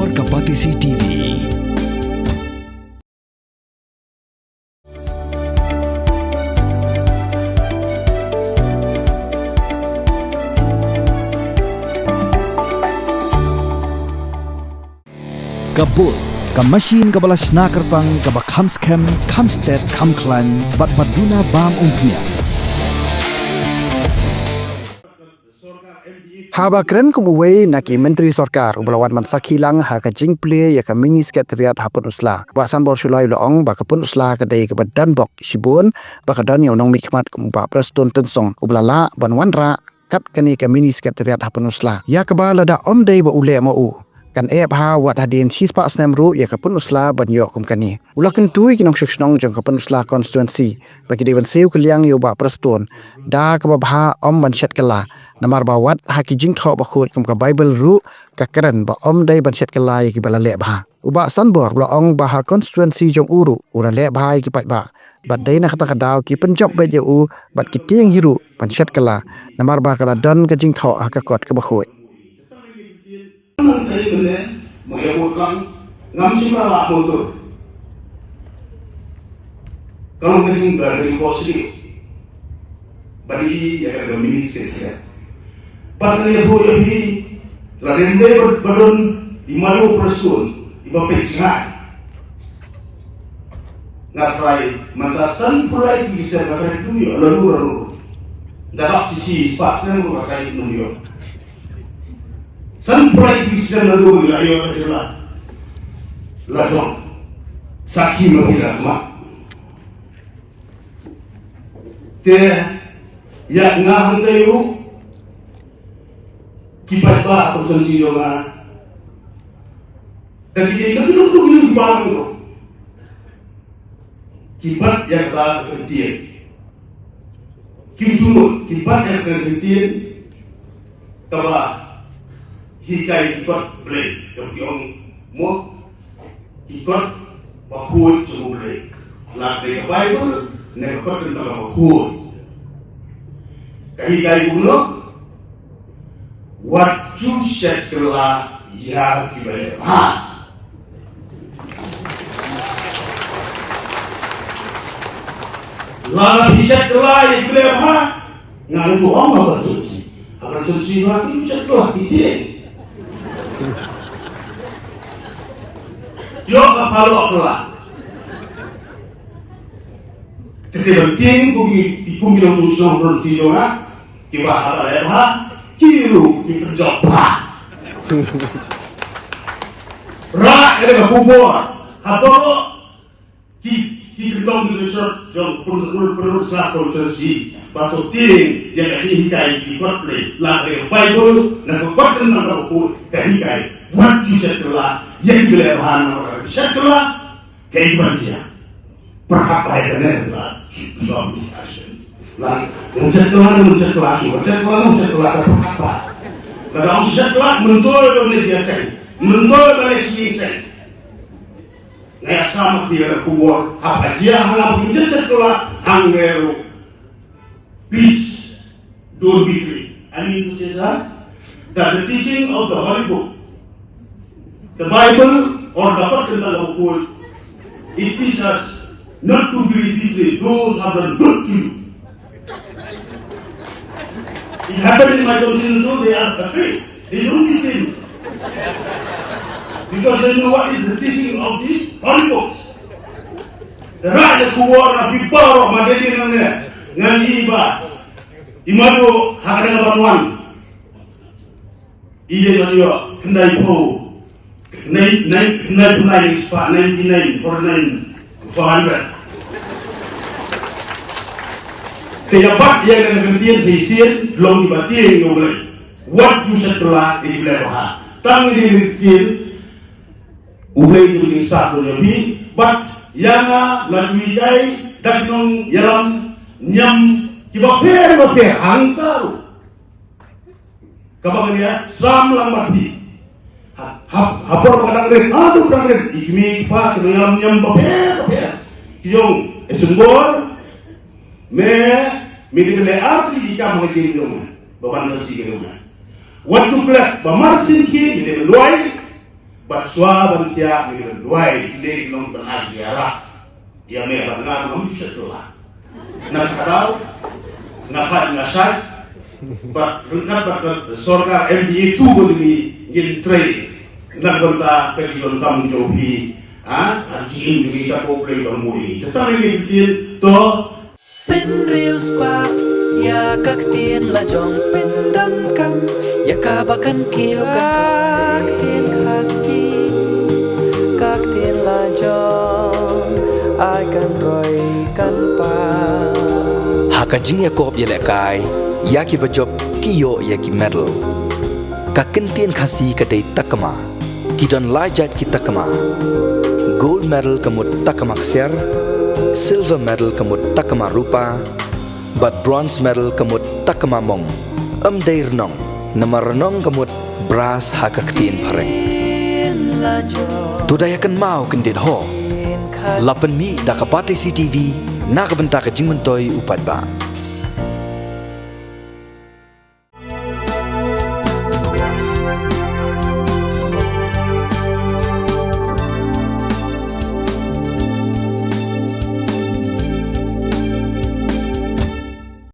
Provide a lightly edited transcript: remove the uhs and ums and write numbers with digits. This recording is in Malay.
Warga Patisi TV. Kabul, Kamashin Kabalas Nakarpang Kabakhamskem, Kamsted, Kamklan, Batbaduna Bam Umpnya. Habakren kumuway naki Menteri Sorkar ubalawan man sakilang haka jingple ya ka mini sekretariat hapun usla. Basan bor sulai loong baka pun usla kadai ke badan bok sibun baka dan yonong mikmat kumpa preston tensong ubalala banwanra kat kani ka mini sekretariat hapun usla. Ya kebala da omdai ba ule mau. Kan ha wat hadin sispa snemru ya ka pun usla ban yok kum kani. Ulakan tui kinong syuknong jong ka pun usla konstituensi bagi dewan seu keliang yo ba preston da ka babha om ban syat kala. Namar bawat haki jing thok bakut kum ka Bible ru ka keren ba om dai ban syat kala ki bala le bha. Uba sanbor bla ong ba ha konstituensi jong uru ura le bha ki pat ba. Bat dai na kata kadaw ki penjob ba je u bat ki tiang hiru ban syat kala. Namar ba kala don ka jing thok ha ka kot ka bakut. Ngam simrala motor. Kalau nging dari posisi bagi ya ada ministeri ya. Padahal itu lebih ladende badon di malu persun di bapek cengai. Ngatai mantasan pulai bisa ngatai dunia lalu dapat sisi fakta ngatai dunia. Sampai bisa lalu ayo adalah ladong saking mengira mak. Te ya ngahang tayo kipat ba atau sensi dong dan kita itu dulu bang itu kipat yang tak kertian kimjumut kipat yang kertian kaba hikai kipat boleh yang mo kipat bakut cuma boleh lah dari Bible nekot tentang bakut hikai bunuh what you said kala ya kibale ha la bisa kala ya kibale ha ngan tu om ba suci akan suci wa ni bisa kala ide yo apalo kala penting bumi dong suci berarti yo ha kiba apa ya ha kiru di penjapa ra ada ke kubur apa ki belong di resort jong perlu satu sesi batu ting yang kasih hikai di kotle la ke Bible na ko kotle na ko hikai what you said la yang bela hana setelah kehidupan dia berapa ya la suami lah setelah apa kalau setelah mentul oleh dia sen mentul oleh si sen naya sama dia kuat apa dia hanya punya setelah anggeru please don't be free. I mean to say that the teaching of the Holy Book, the Bible or the Bible quote, it teaches us not to be free those who have done good to you. It happened in my constitution, so they are afraid. They don't believe because they know what is the teaching of the Holy Books. The right to war of the power of Madrid ngan iba imado hakana banwan iye manyo kendai po nai spa 99 or 400 kaya bat yang dengan kemudian sisir belum dibatin yang mulai waktu setelah di belakang tang di bikin ulai itu di satu lebih bat yang lagi jai dan nong yalam nyam kibaper angkaru kapan dia sam lambat di hapor kadang ren aduh kadang ren ikmi kipa yalam nyam baper yung esumbor Midi arti di kamu ngejeng dong, baban nasi ke dong. Waktu pelat, bamarsin ki, midi meluai, Batswa bantia ni berduai di long berhajiara. Dia merah ngan kamu bisa doa. Nak tahu, nak ngasat, bat sorga MDA tu begini trade. Nak benda pekilan kamu jobi, arjin juga kita problem kamu ini. Tetapi ini betul to. Penrius kwa ya kaktin la jong pendam kam ya kabakan kiyo kaktin kasi kaktin la jong ai kan roy kan pa Hakajing Yakob ya lekai yaki bajop kiyo yaki medal kakentien kasi kadai takama kidon lajat ki takama gold medal kamut takama kser silver medal kamut takama rupa but bronze medal kamut takama mong dair nong namar nong kamut brass hakaktin pareng tudayakan mau kendit ho lapan mi dakapati CTV nakabenta ka jingmentoy upat ba